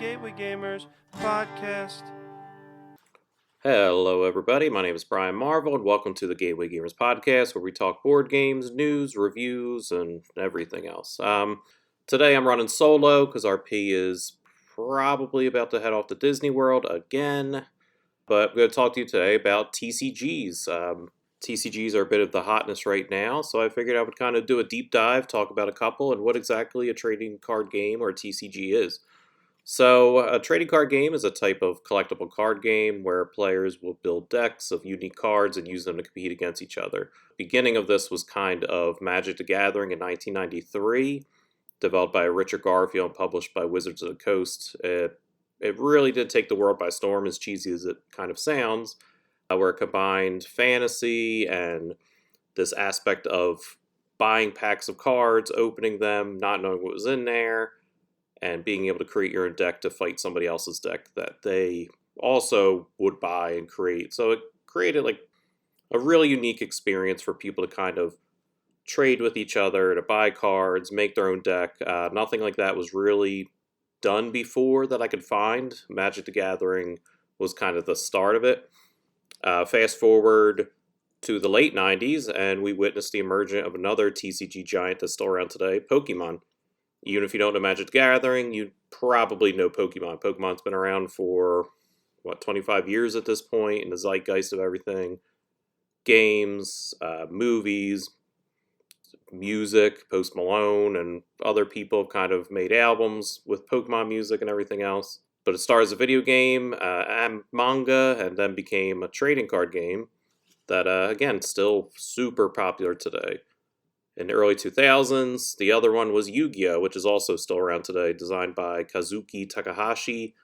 Gateway Gamers podcast. Hello, everybody. My name is Bryan Marvel, and welcome to the Gateway Gamers podcast, where we talk board games, news, reviews, and everything else. Today I'm running solo because RP is probably about to head off to Disney World again. But I'm going to talk to you today about TCGs. TCGs are a bit of the hotness right now, so I figured I would kind of do a deep dive, talk about a couple, and what exactly a trading card game or TCG is. So, a trading card game is a type of collectible card game where players will build decks of unique cards and use them to compete against each other. Beginning of this was kind of Magic the Gathering in 1993, developed by Richard Garfield and published by Wizards of the Coast. It really did take the world by storm, as cheesy as it kind of sounds, where it combined fantasy and this aspect of buying packs of cards, opening them, not knowing what was in there, and being able to create your own deck to fight somebody else's deck that they also would buy and create. So it created like a really unique experience for people to kind of trade with each other, to buy cards, make their own deck. Nothing like that was really done before that I could find. Magic the Gathering was kind of the start of it. Fast forward to the late 90s, and we witnessed the emergence of another TCG giant that's still around today, Pokemon. Even if you don't know Magic the Gathering, you probably know Pokemon. Pokemon's been around for, 25 years at this point, in the zeitgeist of everything. Games, movies, music, Post Malone, and other people have kind of made albums with Pokemon music and everything else. But it started as a video game, and manga, and then became a trading card game that, again, still super popular today. In the early 2000s, the other one was Yu-Gi-Oh!, which is also still around today, designed by Kazuki Takahashi.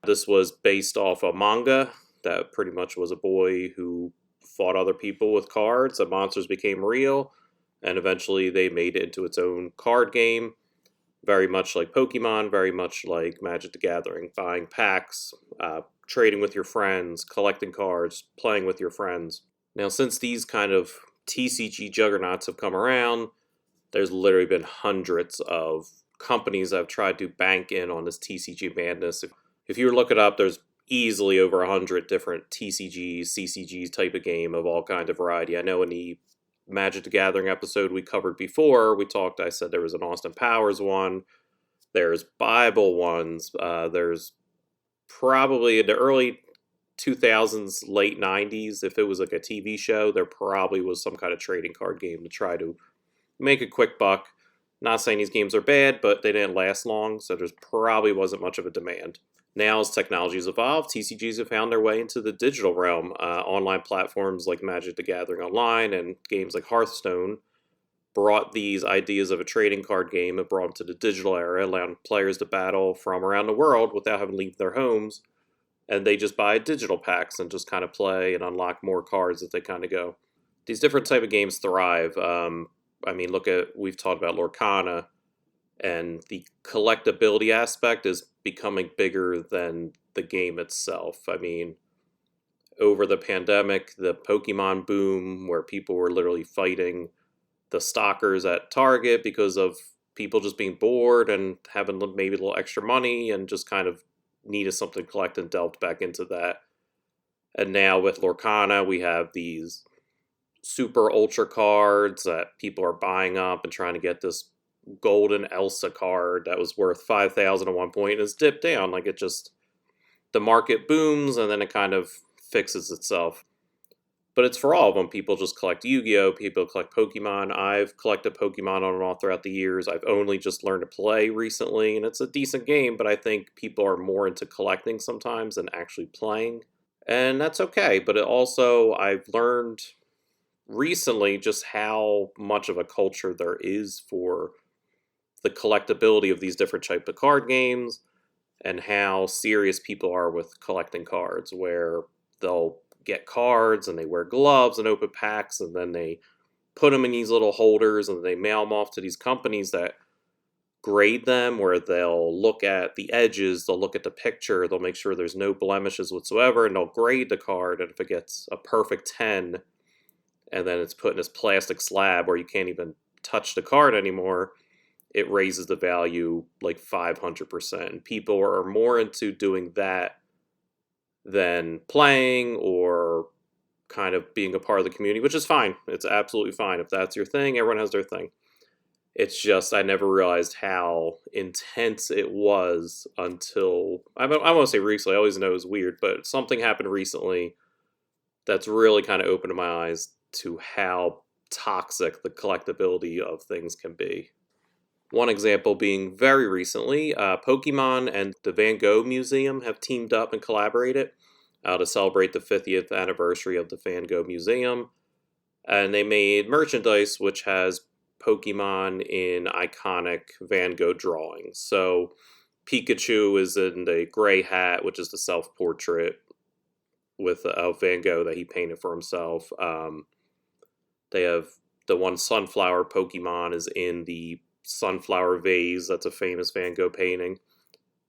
This was based off a manga that pretty much was a boy who fought other people with cards, and monsters became real, and eventually they made it into its own card game. Very much like Pokemon, very much like Magic the Gathering. Buying packs, trading with your friends, collecting cards, playing with your friends. Now, since these kind of TCG juggernauts have come around, there's literally been hundreds of companies that have tried to bank in on this TCG madness. If you look it up, there's easily over 100 different TCGs, CCGs type of game of all kind of variety. I know in the Magic the Gathering episode we covered before, I said there was an Austin Powers one, there's Bible ones, there's probably in the early 2000s, late 90s, if it was like a TV show, there probably was some kind of trading card game to try to make a quick buck. Not saying these games are bad, but they didn't last long, so there probably wasn't much of a demand. Now, as technology has evolved, TCGs have found their way into the digital realm. Online platforms like Magic the Gathering Online and games like Hearthstone brought these ideas of a trading card game and brought them to the digital era, allowing players to battle from around the world without having to leave their homes. And they just buy digital packs and just kind of play and unlock more cards as they kind of go. These different type of games thrive. We've talked about Lorcana, and the collectability aspect is becoming bigger than the game itself. I mean, over the pandemic, the Pokemon boom, where people were literally fighting the stalkers at Target because of people just being bored and having maybe a little extra money and just kind of needed something to collect, and delved back into that. And now with Lorcana, we have these super ultra cards that people are buying up and trying to get this golden Elsa card that was worth 5,000 at one point and has dipped down. Like the market booms and then it kind of fixes itself. But it's for all of them. People just collect Yu-Gi-Oh! People collect Pokemon. I've collected Pokemon on and off throughout the years. I've only just learned to play recently, and it's a decent game, but I think people are more into collecting sometimes than actually playing. And that's okay, but I've learned recently just how much of a culture there is for the collectability of these different type of card games, and how serious people are with collecting cards, where they'll get cards and they wear gloves and open packs, and then they put them in these little holders and they mail them off to these companies that grade them, where they'll look at the edges, they'll look at the picture, they'll make sure there's no blemishes whatsoever, and they'll grade the card. And if it gets a perfect 10, and then it's put in this plastic slab where you can't even touch the card anymore, it raises the value like 500%. And people are more into doing that than playing or kind of being a part of the community, which is fine. It's absolutely fine. If that's your thing, everyone has their thing. It's just I never realized how intense it was until, I won't say recently, I always know it's weird, but something happened recently that's really kind of opened my eyes to how toxic the collectability of things can be. One example being very recently, Pokemon and the Van Gogh Museum have teamed up and collaborated to celebrate the 50th anniversary of the Van Gogh Museum. And they made merchandise which has Pokemon in iconic Van Gogh drawings. So Pikachu is in the gray hat, which is the self-portrait with Van Gogh that he painted for himself. They have the one sunflower Pokemon is in the sunflower vase. That's a famous Van Gogh painting.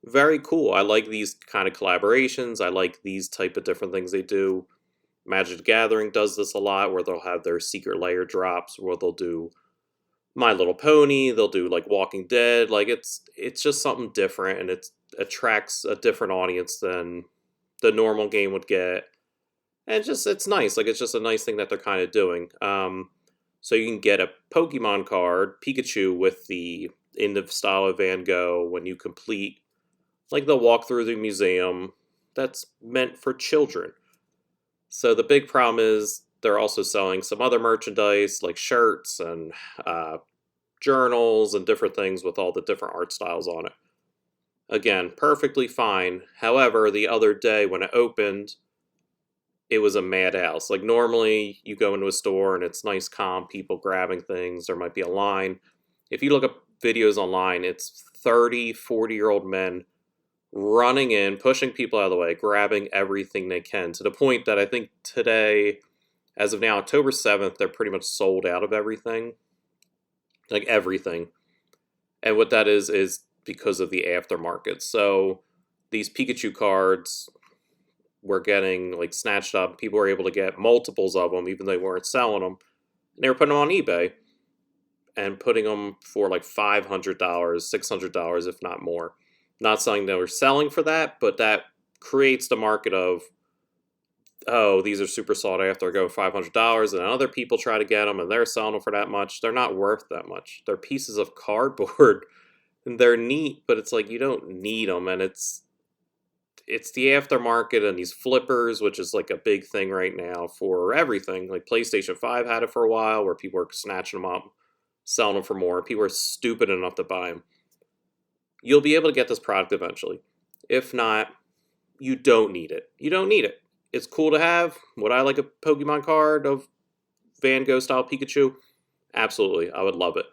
Very cool. I like these kind of collaborations. I like these type of different things they do. Magic the Gathering does this a lot, where they'll have their secret layer drops, where they'll do My Little Pony, they'll do like Walking Dead. Like it's just something different, and it attracts a different audience than the normal game would get. And it's nice. Like it's just a nice thing that they're kind of doing. So you can get a Pokemon card, Pikachu, in the style of Van Gogh when you complete like the walk through the museum. That's meant for children. So the big problem is they're also selling some other merchandise like shirts and journals and different things with all the different art styles on it. Again, perfectly fine. However, the other day when it opened, it was a madhouse. Like normally you go into a store and it's nice, calm, people grabbing things. There might be a line. If you look up videos online, it's 30, 40-year-old men running in, pushing people out of the way, grabbing everything they can, to the point that I think today, as of now, October 7th, they're pretty much sold out of everything. Like everything. And what that is because of the aftermarket. So these Pikachu cards were getting like snatched up. People were able to get multiples of them, even though they weren't selling them. And they were putting them on eBay and putting them for like $500, $600, if not more. Not saying they were selling for that, but that creates the market of, oh, these are super sought after, go $500, and other people try to get them, and they're selling them for that much. They're not worth that much. They're pieces of cardboard, and they're neat, but it's like you don't need them, and it's the aftermarket and these flippers, which is like a big thing right now for everything. Like PlayStation 5 had it for a while, where people were snatching them up, selling them for more. People are stupid enough to buy them. You'll be able to get this product eventually. If not, you don't need it. You don't need it. It's cool to have. Would I like a Pokemon card of Van Gogh style Pikachu? Absolutely. I would love it.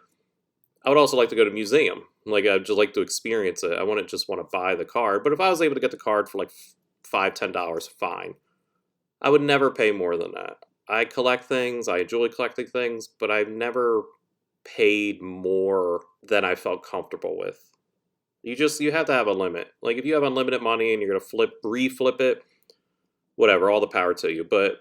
I would also like to go to a museum. Like, I'd just like to experience it. I wouldn't just want to buy the card. But if I was able to get the card for like $5, $10, fine. I would never pay more than that. I collect things. I enjoy collecting things. But I've never paid more than I felt comfortable with. You have to have a limit. Like, if you have unlimited money and you're going to reflip it, whatever, all the power to you. But,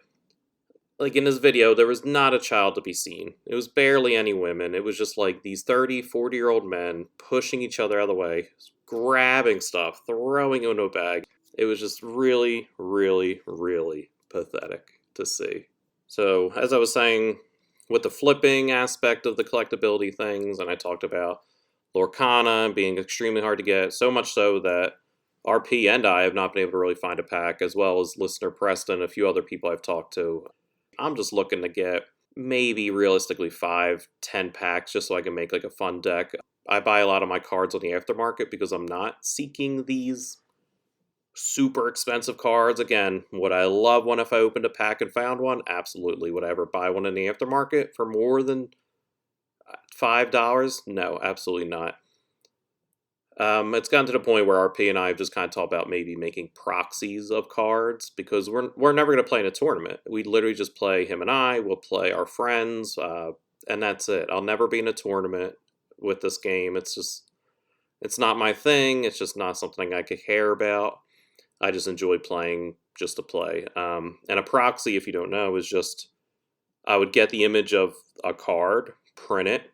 like, in this video, there was not a child to be seen. It was barely any women. It was just, like, these 30, 40-year-old men pushing each other out of the way, grabbing stuff, throwing it into a bag. It was just really, really, really pathetic to see. So, as I was saying, with the flipping aspect of the collectability things, and I talked about Lorcana being extremely hard to get, so much so that RP and I have not been able to really find a pack, as well as listener Preston and a few other people I've talked to. I'm just looking to get maybe realistically 5-10 packs just so I can make like a fun deck. I buy a lot of my cards on the aftermarket because I'm not seeking these super expensive cards. Again, would I love one if I opened a pack and found one? Absolutely. Would I ever buy one in the aftermarket for more than $5? No, absolutely not. It's gotten to the point where RP and I have just kind of talked about maybe making proxies of cards, because we're never going to play in a tournament. We literally just play him and I. We'll play our friends, and that's it. I'll never be in a tournament with this game. It's not my thing. It's just not something I could care about. I just enjoy playing just to play. And a proxy, if you don't know, is just I would get the image of a card, print it,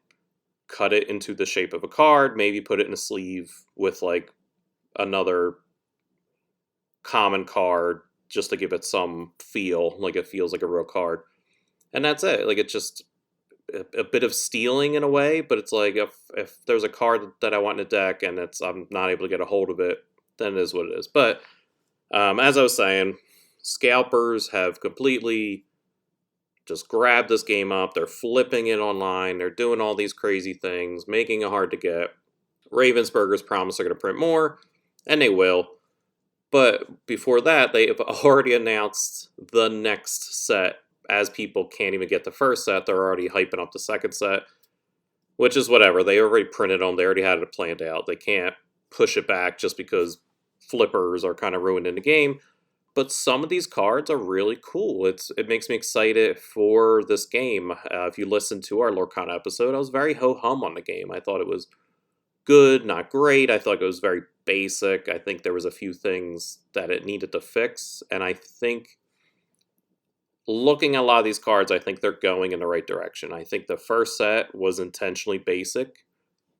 cut it into the shape of a card, maybe put it in a sleeve with like another common card just to give it some feel, like it feels like a real card. And that's it. Like it's just a bit of stealing in a way, but it's like if there's a card that I want in a deck and I'm not able to get a hold of it, then it is what it is. But as I was saying, scalpers have completely just grabbed this game up. They're flipping it online. They're doing all these crazy things, making it hard to get. Ravensburger's promised they're going to print more, and they will. But before that, they have already announced the next set. As people can't even get the first set, they're already hyping up the second set, which is whatever. They already printed them. They already had it planned out. They can't push it back just because flippers are kind of ruining the game. But some of these cards are really cool. It makes me excited for this game. If you listen to our Lorcana episode, I was very ho-hum on the game. I thought it was good, not great. I thought it was very basic. I think there was a few things that it needed to fix. And I think looking at a lot of these cards, I think they're going in the right direction. I think the first set was intentionally basic,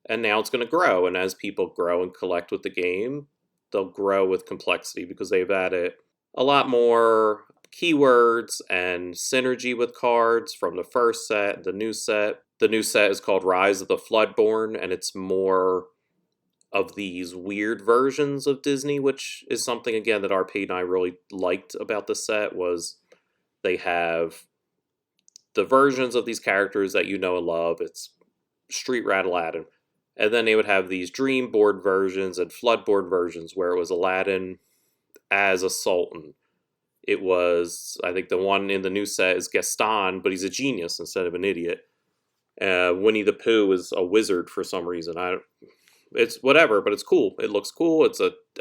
and now it's going to grow. And as people grow and collect with the game, they'll grow with complexity because they've added a lot more keywords and synergy with cards from the first set, the new set. The new set is called Rise of the Floodborn, and it's more of these weird versions of Disney, which is something, again, that RP and I really liked about the set was they have the versions of these characters that you know and love. It's Street Rat Aladdin. And then they would have these Dream Board versions and Floodboard versions where it was Aladdin as a sultan. It was, I think the one in the new set is Gaston, but he's a genius instead of an idiot. Winnie the Pooh is a wizard for some reason. It's whatever, but it's cool. It looks cool.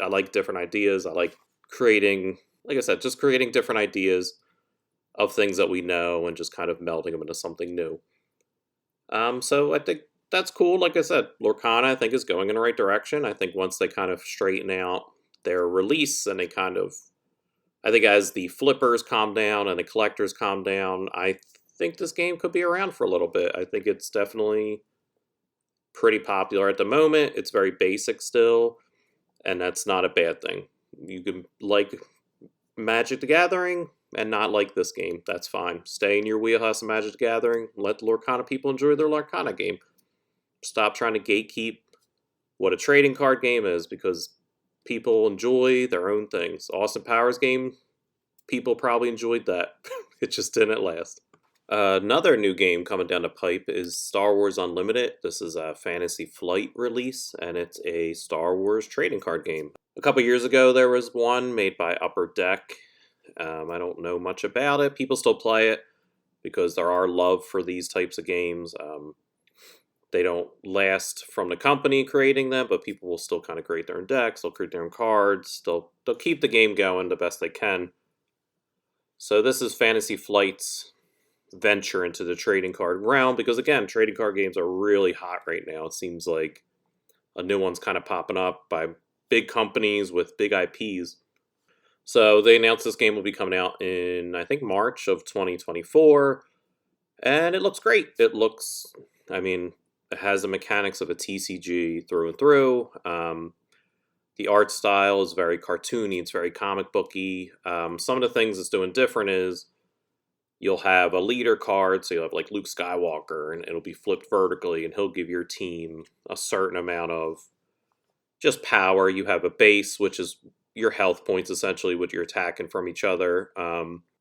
I like different ideas. I like creating, like I said, just creating different ideas of things that we know and just kind of melding them into something new. So I think that's cool. Like I said, Lorcana, I think, is going in the right direction. I think once they kind of straighten out their release and I think as the flippers calm down and the collectors calm down, I think this game could be around for a little bit. I think it's definitely pretty popular at the moment. It's very basic still, and that's not a bad thing. You can like Magic the Gathering and not like this game. That's fine. Stay in your wheelhouse of Magic the Gathering. Let the Lorcana people enjoy their Lorcana game. Stop trying to gatekeep what a trading card game is, because people enjoy their own things. Austin Powers game, people probably enjoyed that. It just didn't last. Another new game coming down the pipe is Star Wars Unlimited. This is a Fantasy Flight release, and it's a Star Wars trading card game. A couple years ago, there was one made by Upper Deck. I don't know much about it. People still play it because there are love for these types of games. They don't last from the company creating them, but people will still kind of create their own decks. They'll create their own cards. They'll keep the game going the best they can. So this is Fantasy Flight's venture into the trading card realm, because again, trading card games are really hot right now. It seems like a new one's kind of popping up by big companies with big IPs. So they announced this game will be coming out in, I think, March of 2024. And it looks great. It has the mechanics of a TCG through and through. The art style is very cartoony. It's very comic booky. Some of the things it's doing different is you'll have a leader card. So you'll have like Luke Skywalker, and it'll be flipped vertically, and he'll give your team a certain amount of just power. You have a base, which is your health points, essentially, what you're attacking from each other.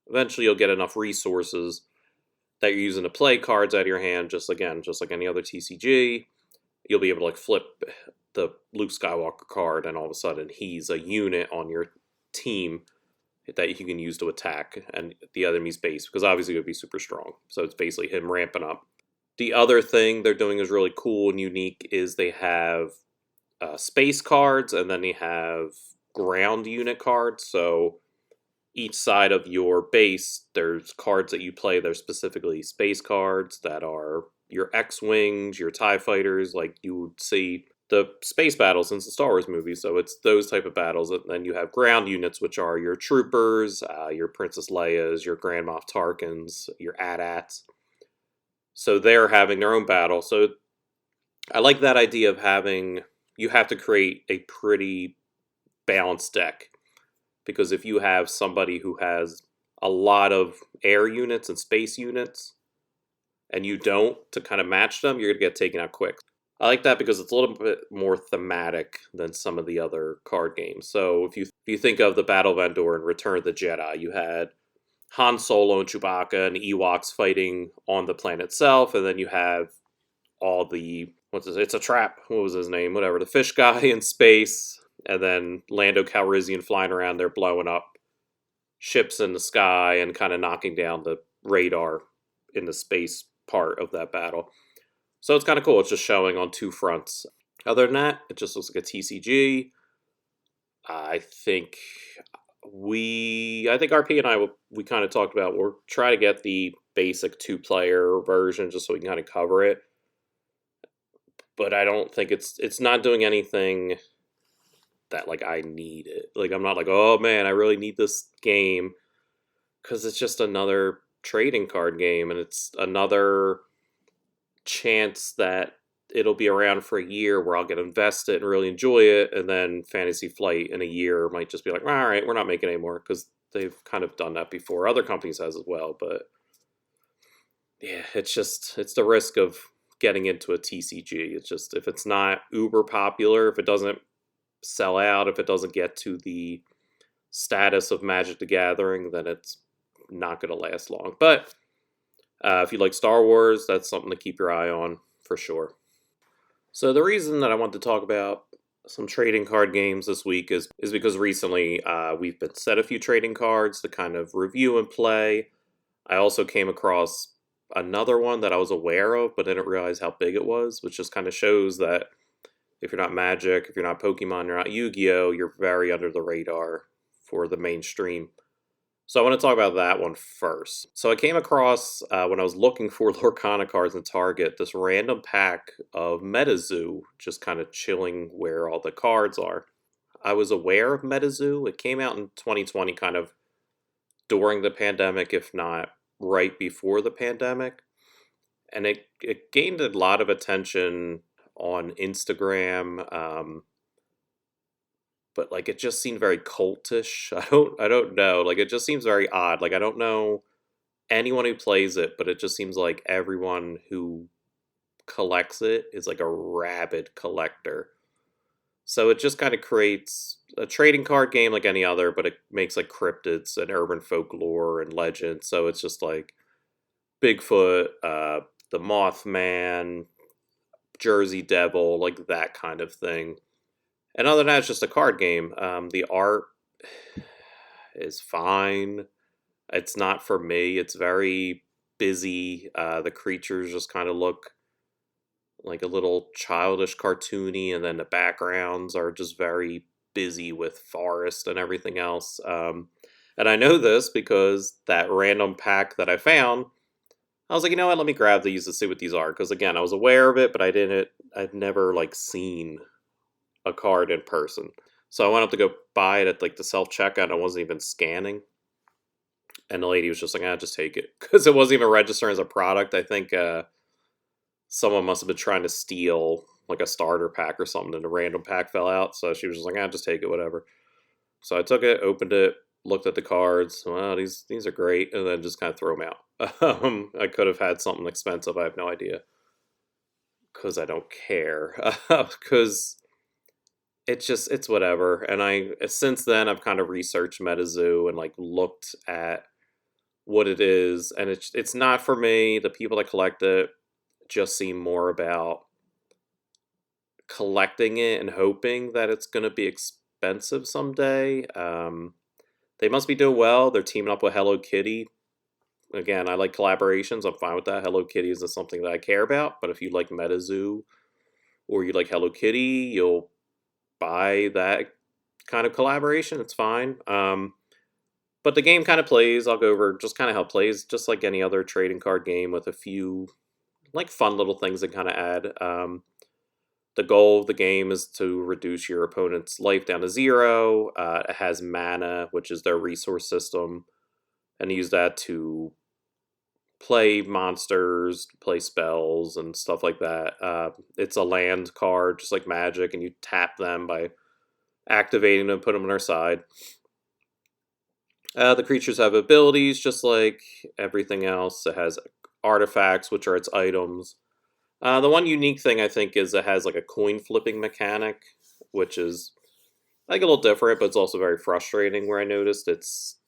Eventually, you'll get enough resources that you're using to play cards out of your hand, just like any other TCG. You'll be able to like flip the Luke Skywalker card, and all of a sudden he's a unit on your team that you can use to attack and the enemy's base, because obviously it would be super strong. So it's basically him ramping up. The other thing they're doing is really cool and unique is they have space cards, and then they have ground unit cards. So each side of your base, there's cards that you play. There's specifically space cards that are your X-Wings, your TIE fighters, like you would see the space battles in the Star Wars movies. So it's those type of battles. And then you have ground units, which are your troopers, your Princess Leia's, your Grand Moff Tarkin's, your AT-ATs. So they're having their own battle. So I like that idea of you have to create a pretty balanced deck. Because if you have somebody who has a lot of air units and space units, and you don't to kind of match them, you're going to get taken out quick. I like that because it's a little bit more thematic than some of the other card games. So if you think of the Battle of Endor and Return of the Jedi, you had Han Solo and Chewbacca and Ewoks fighting on the planet itself, and then you have all the it's a trap. What was his name? Whatever, the fish guy in space, and then Lando Calrissian flying around there blowing up ships in the sky and kind of knocking down the radar in the space part of that battle. So it's kind of cool. It's just showing on two fronts. Other than that, it just looks like a TCG. I think RP and I we kind of talked about we're trying to get the basic 2-player version just so we can kind of cover it. But I don't think it's not doing anything that like I need it. Like I'm not like, oh man, I really need this game, because it's just another trading card game, and it's another chance that it'll be around for a year where I'll get invested and really enjoy it, and then Fantasy Flight in a year might just be like, all right, we're not making any more, because they've kind of done that before. Other companies has as well, but yeah, it's the risk of getting into a TCG. It's just if it's not uber popular, if it doesn't sell out, if it doesn't get to the status of Magic the Gathering, then it's not going to last long. But if you like Star Wars, that's something to keep your eye on for sure. So the reason that I want to talk about some trading card games this week is because recently we've been set a few trading cards to kind of review and play. I also came across another one that I was aware of but didn't realize how big it was, which just kind of shows that if you're not Magic, if you're not Pokemon, you're not Yu-Gi-Oh!, you're very under the radar for the mainstream. So I want to talk about that one first. So I came across, when I was looking for Lorcana cards in Target, this random pack of Metazoo, just kind of chilling where all the cards are. I was aware of Metazoo. It came out in 2020, kind of during the pandemic, if not right before the pandemic. And it gained a lot of attention on Instagram, but like it just seemed very cultish. I don't know. Like it just seems very odd. Like I don't know anyone who plays it, but it just seems like everyone who collects it is like a rabid collector. So it just kind of creates a trading card game like any other, but it makes like cryptids and urban folklore and legends. So it's just like Bigfoot, the Mothman, Jersey Devil, like that kind of thing. And other than that, it's just a card game. The art is fine. It's not for me. It's very busy. The creatures just kind of look like a little childish cartoony, and then the backgrounds are just very busy with forest and everything else. And I know this because that random pack that I found, I was like, you know what, let me grab these to see what these are. Because again, I was aware of it, but I'd never like seen a card in person. So I went up to go buy it at like the self-checkout, and I wasn't even scanning. And the lady was just like, just take it. Because it wasn't even registering as a product. I think someone must have been trying to steal like a starter pack or something, and a random pack fell out. So she was just like, just take it, whatever. So I took it, opened it, looked at the cards. Well, these are great. And then just kind of throw them out. I could have had something expensive. I have no idea. Because I don't care. Because it's whatever. And since then I've kind of researched Metazoo and like looked at what it is, and it's not for me. The people that collect it just seem more about collecting it and hoping that it's going to be expensive someday. They must be doing well. They're teaming up with Hello Kitty. Again, I like collaborations. I'm fine with that. Hello Kitty isn't something that I care about, but if you like Metazoo or you like Hello Kitty, you'll buy that kind of collaboration. It's fine. But the game kind of plays. I'll go over just kind of how it plays, just like any other trading card game, with a few like fun little things that kind of add. The goal of the game is to reduce your opponent's life down to 0. It has mana, which is their resource system, and use that to play monsters, play spells, and stuff like that. It's a land card, just like Magic, and you tap them by activating them, put them on their side. The creatures have abilities, just like everything else. It has artifacts, which are its items. The one unique thing I think is it has like a coin flipping mechanic, which is like a little different, but it's also very frustrating. Where I noticed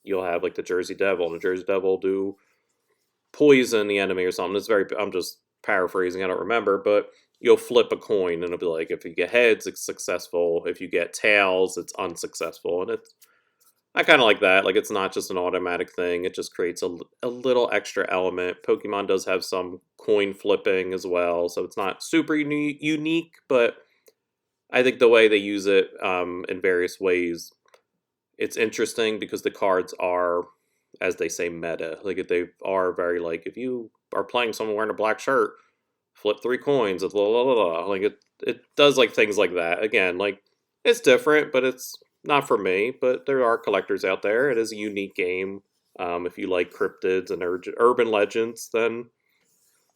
you'll have like the Jersey Devil, and the Jersey Devil will do poison the enemy or something. I'm just paraphrasing, I don't remember, but you'll flip a coin and it'll be like if you get heads, it's successful. If you get tails, it's unsuccessful, and I kind of like that. Like it's not just an automatic thing; it just creates a little extra element. Pokemon does have some coin flipping as well, so it's not super unique, but I think the way they use it in various ways, it's interesting because the cards are, as they say, meta. Like they are very like if you are playing someone wearing a black shirt, flip 3 coins. Blah, blah, blah, blah. Like it does like things like that. Again, like it's different, but it's not for me. But there are collectors out there. It is a unique game. If you like cryptids and urban legends, then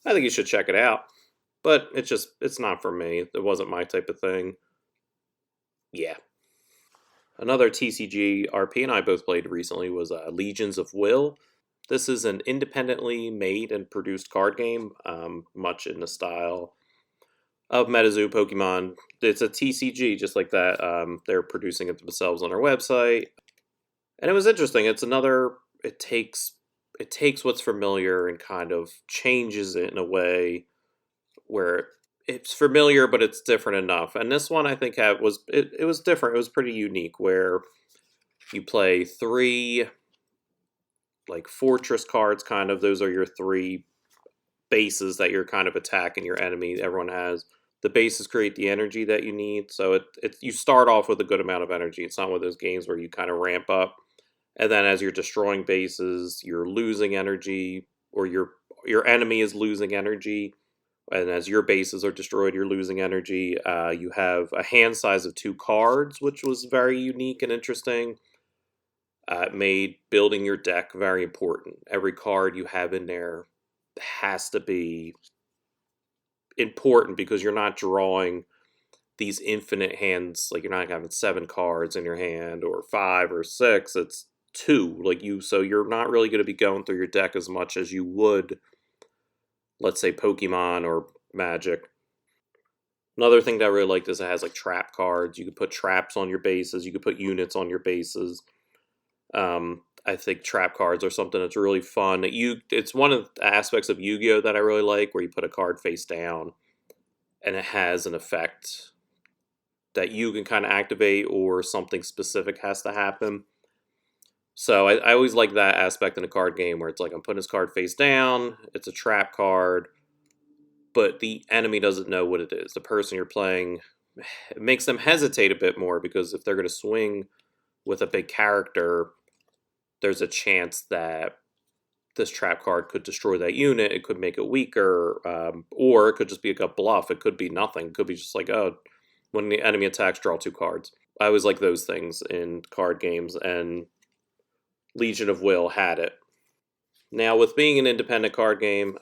I think you should check it out. But it's not for me. It wasn't my type of thing. Yeah. Another TCG RP and I both played recently was Legions of Will. This is an independently made and produced card game, much in the style of Metazoo Pokemon. It's a TCG, just like that. They're producing it themselves on their website, and it was interesting. It's another. It takes what's familiar and kind of changes it in a way where it's familiar, but it's different enough. And this one, I think, it was different. It was pretty unique, where you play 3 like fortress cards. Kind of, those are your 3 bases that you're kind of attacking your enemy. Everyone has the bases create the energy that you need. So you start off with a good amount of energy. It's not one of those games where you kind of ramp up, and then as you're destroying bases, you're losing energy, or your enemy is losing energy, and as your bases are destroyed, you're losing energy. You have a hand size of 2 cards, which was very unique and interesting. It made building your deck very important. Every card you have in there has to be important because you're not drawing these infinite hands. Like you're not having 7 cards in your hand or 5 or 6. It's 2. So you're not really going to be going through your deck as much as you would, let's say, Pokemon or Magic. Another thing that I really liked is it has like trap cards. You could put traps on your bases. You could put units on your bases. I think trap cards are something that's really fun. It's one of the aspects of Yu-Gi-Oh that I really like, where you put a card face down, and it has an effect that you can kind of activate, or something specific has to happen. So I always like that aspect in a card game, where it's like I'm putting this card face down. It's a trap card, but the enemy doesn't know what it is. The person you're playing, it makes them hesitate a bit more, because if they're going to swing with a big character, there's a chance that this trap card could destroy that unit. It could make it weaker, or it could just be a bluff. It could be nothing. It could be just like, oh, when the enemy attacks, draw 2 cards. I always like those things in card games, and Legion of Will had it. Now, with being an independent card game,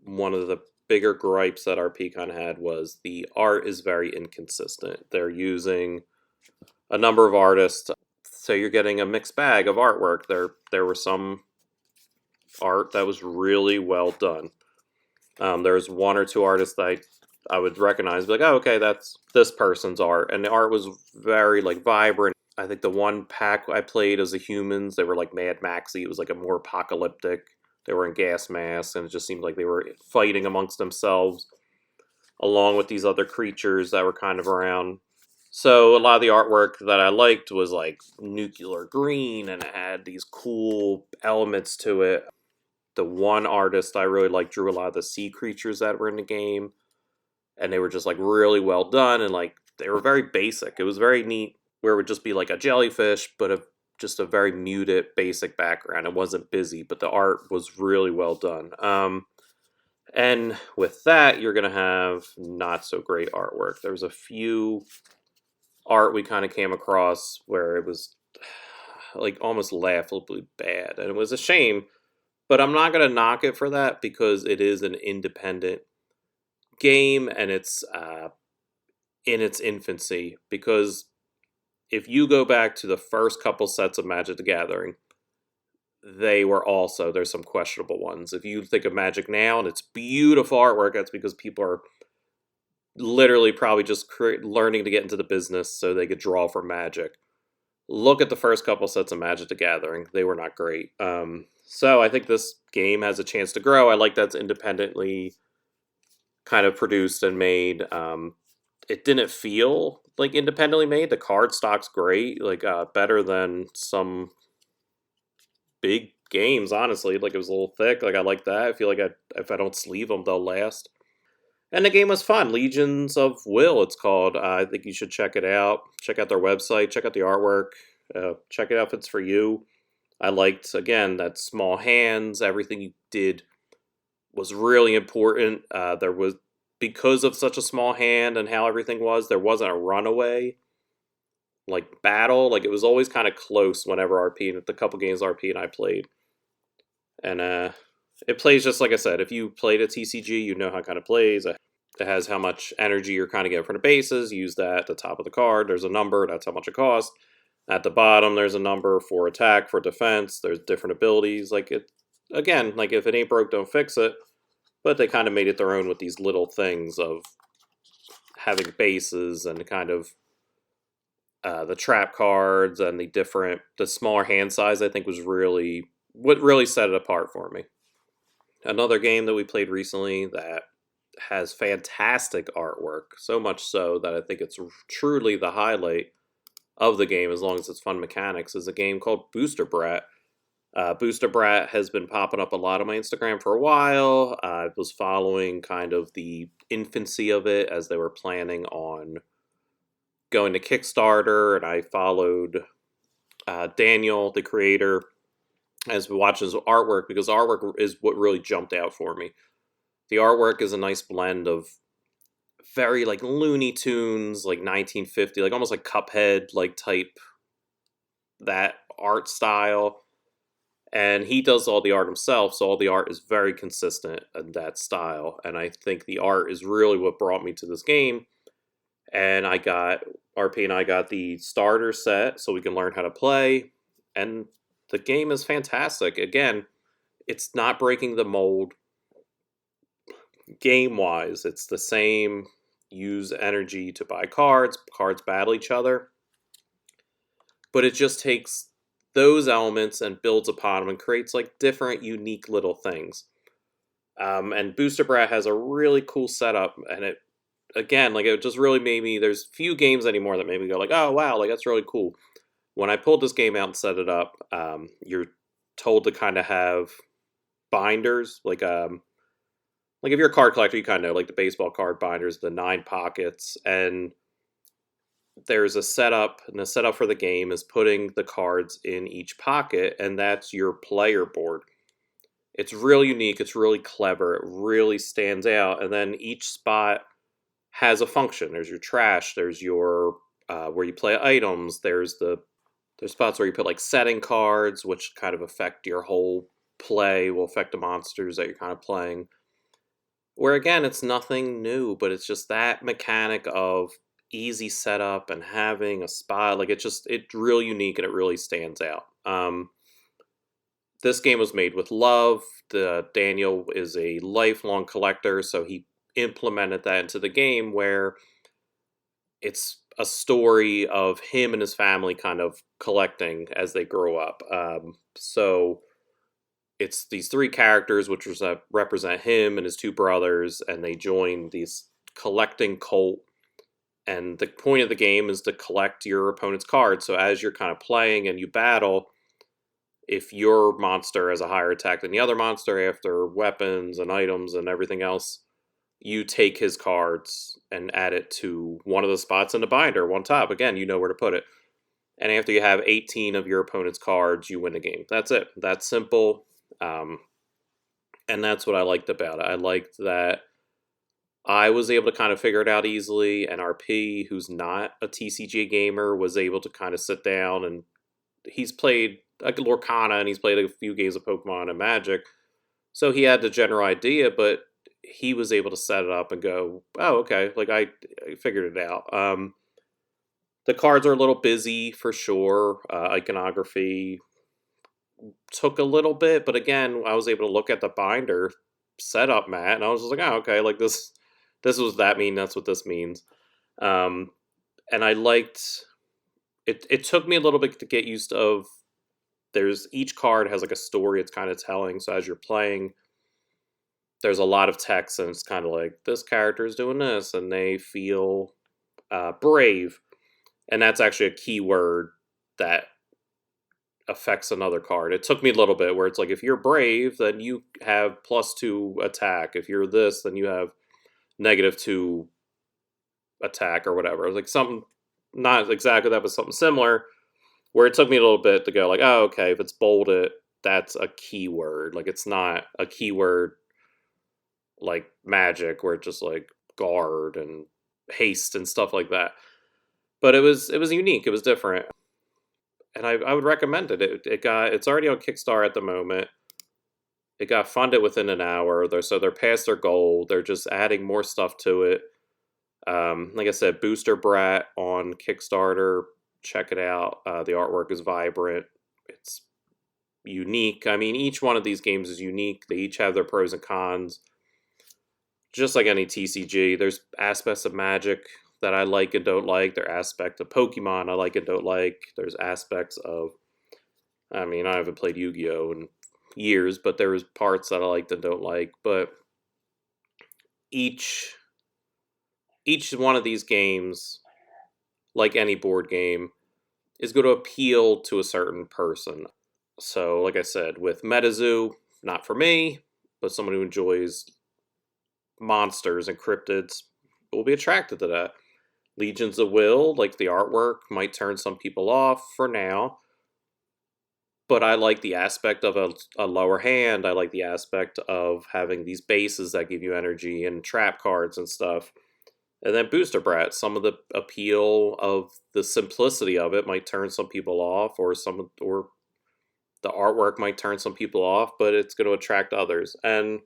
one of the bigger gripes that RP kind of had was the art is very inconsistent. They're using a number of artists, so you're getting a mixed bag of artwork. There were some art that was really well done. There's 1 or 2 artists that I would recognize, like, oh, okay, that's this person's art, and the art was very like vibrant. I think the one pack I played as the humans, they were like Mad Maxy. It was like a more apocalyptic. They were in gas masks, and it just seemed like they were fighting amongst themselves, along with these other creatures that were kind of around. So a lot of the artwork that I liked was like nuclear green, and it had these cool elements to it. The one artist I really liked drew a lot of the sea creatures that were in the game, and they were just like really well done, and like they were very basic. It was very neat, where it would just be like a jellyfish, but just a very muted, basic background. It wasn't busy, but the art was really well done. And with that, you're going to have not so great artwork. There was a few art we kind of came across where it was like almost laughably bad, and it was a shame But I'm not going to knock it for that because it is an independent game and it's in its infancy. Because if you go back to the first couple sets of Magic the Gathering, there's some questionable ones. If you think of Magic now and it's beautiful artwork, that's because people are literally probably just learning to get into the business so they could draw for Magic. Look at the first couple sets of Magic the Gathering. They were not great. So I think this game has a chance to grow. I like that's independently kind of produced and made. It didn't feel like independently made. The card stock's great, like better than some big games, honestly. Like, it was a little thick. Like, I like that. I feel like if I don't sleeve them, they'll last. And the game was fun. Legions of Will, it's called. I think you should check it out. Check out their website. Check out the artwork. Check it out if it's for you. I liked, again, that small hands. Everything you did was really important. Because of such a small hand and how everything was, there wasn't a runaway like battle. Like, it was always kind of close whenever the couple games RP and I played. And it plays just like I said. If you played a TCG, you know how it kind of plays. It has how much energy you're kind of getting from the bases. Use that at the top of the card. There's a number. That's how much it costs. At the bottom, there's a number for attack, for defense. There's different abilities. Like, again, like, if it ain't broke, don't fix it. But they kind of made it their own with these little things of having bases and kind of the trap cards and the smaller hand size. I think was what really set it apart for me. Another game that we played recently that has fantastic artwork, so much so that I think it's truly the highlight of the game, as long as it's fun mechanics, is a game called Booster Brat. Booster Brat has been popping up a lot on my Instagram for a while. I was following kind of the infancy of it as they were planning on going to Kickstarter, and I followed Daniel, the creator, as we watched his artwork, because artwork is what really jumped out for me. The artwork is a nice blend of very like Looney Tunes, like 1950, like almost like Cuphead, like type, that art style. And he does all the art himself, so all the art is very consistent in that style. And I think the art is really what brought me to this game. And RP and I got the starter set so we can learn how to play. And the game is fantastic. Again, it's not breaking the mold game-wise. It's the same. Use energy to buy cards. Cards battle each other. But it just takes those elements and builds upon them and creates like different, unique little things. And Booster Brat has a really cool setup, and it just really made me. There's few games anymore that made me go like, oh wow, like that's really cool. When I pulled this game out and set it up, you're told to kind of have binders, like if you're a card collector, you kind of know, like the baseball card binders, the 9 pockets, and there's a setup, and the setup for the game is putting the cards in each pocket, and that's your player board. It's really unique, it's really clever, it really stands out, and then each spot has a function. There's your trash, there's your where you play items, there's spots where you put like setting cards, which kind of affect your whole play, will affect the monsters that you're kind of playing. Where again, it's nothing new, but it's just that mechanic of easy setup and having a spot. Like, it's really unique and it really stands out. This game was made with love. Daniel is a lifelong collector, so he implemented that into the game where it's a story of him and his family kind of collecting as they grow up. So it's these 3 characters which represent him and his 2 brothers, and they join these collecting cult. And the point of the game is to collect your opponent's cards. So as you're kind of playing and you battle, if your monster has a higher attack than the other monster after weapons and items and everything else, you take his cards and add it to one of the spots in the binder, one top. Again, you know where to put it. And after you have 18 of your opponent's cards, you win the game. That's it. That's simple. And that's what I liked about it. I liked that I was able to kind of figure it out easily, and RP, who's not a TCG gamer, was able to kind of sit down, and he's played like Lorcana, and he's played a few games of Pokemon and Magic, So he had the general idea, but he was able to set it up and go, oh, okay, like I figured it out. The cards are a little busy for sure. Iconography took a little bit, but again, I was able to look at the binder setup mat, and I was just like, oh, okay, like this was that mean, that's what this means. Um, and I liked it. It took me a little bit to get used of. There's each card has like a story it's kind of telling. So as you're playing, there's a lot of text, and it's kind of like this character is doing this, and they feel brave, and that's actually a key word that affects another card. It took me a little bit where it's like if you're brave, then you have +2 attack. If you're this, then you have -2 attack or whatever. It was like something not exactly that, but something similar. Where it took me a little bit to go like, oh, okay, if it's bolded, that's a keyword. Like it's not a keyword like magic where it's just like guard and haste and stuff like that. But it was unique. It was different, and I would recommend it. It's already on Kickstarter at the moment. It got funded within an hour. They're past their goal. They're just adding more stuff to it. Like I said, Booster Brat on Kickstarter. Check it out. The artwork is vibrant. It's unique. I mean, each one of these games is unique. They each have their pros and cons. Just like any TCG, there's aspects of Magic that I like and don't like. There are aspects of Pokemon I like and don't like. There's aspects of, I mean, I haven't played Yu-Gi-Oh! In years, but there was parts that I liked and don't like. But each one of these games, like any board game, is going to appeal to a certain person. So, like I said, with Metazoo, not for me, but someone who enjoys monsters and cryptids will be attracted to that. Legions of Will, like the artwork, might turn some people off for now, but I like the aspect of a lower hand. I like the aspect of having these bases that give you energy and trap cards and stuff. And then Booster Brat, some of the appeal of the simplicity of it might turn some people off, or the artwork might turn some people off, but it's going to attract others. And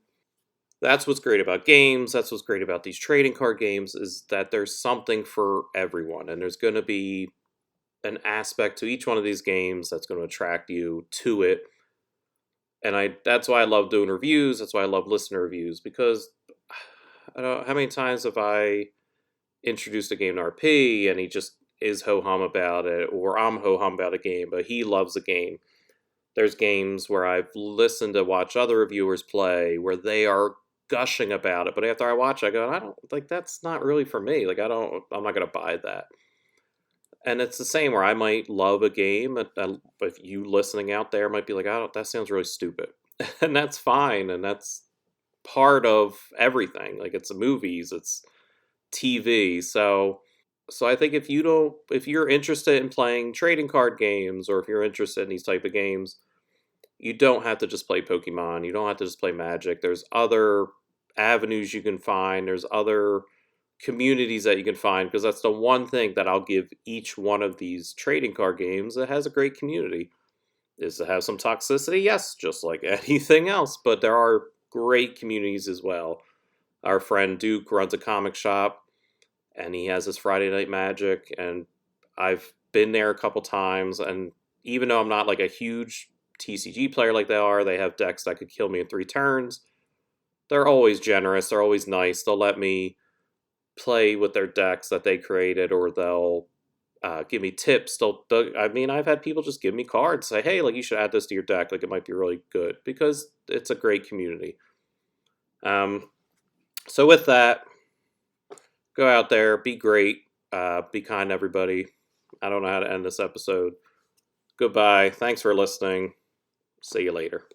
that's what's great about games. That's what's great about these trading card games is that there's something for everyone, and there's going to be an aspect to each one of these games that's going to attract you to it. And that's why I love doing reviews. That's why I love listener reviews, because I don't know how many times have I introduced a game to RP and he just is ho-hum about it, or I'm ho-hum about a game, but he loves the game. There's games where I've listened to watch other reviewers play where they are gushing about it, but after I watch it, I go, I don't like that's not really for me. Like I'm not gonna buy that. And it's the same where I might love a game, but you listening out there might be like, I don't. That sounds really stupid, and that's fine, and that's part of everything. Like it's movies, it's TV. So I think if you're interested in playing trading card games, or if you're interested in these type of games, you don't have to just play Pokemon. You don't have to just play Magic. There's other avenues you can find. There's other communities that you can find, because that's the one thing that I'll give each one of these trading card games that has a great community. Is to have some toxicity, yes, just like anything else, but there are great communities as well. Our friend Duke runs a comic shop, and he has his Friday Night Magic, and I've been there a couple times, and even though I'm not like a huge TCG player like they are, they have decks that could kill me in 3 turns. They're always generous, they're always nice, they'll let me play with their decks that they created, or they'll give me tips. I mean, I've had people just give me cards, say, hey, like you should add this to your deck, like it might be really good, because it's a great community. So with that, go out there, be great, be kind to everybody. I don't know how to end this episode. Goodbye. Thanks for listening. See you later.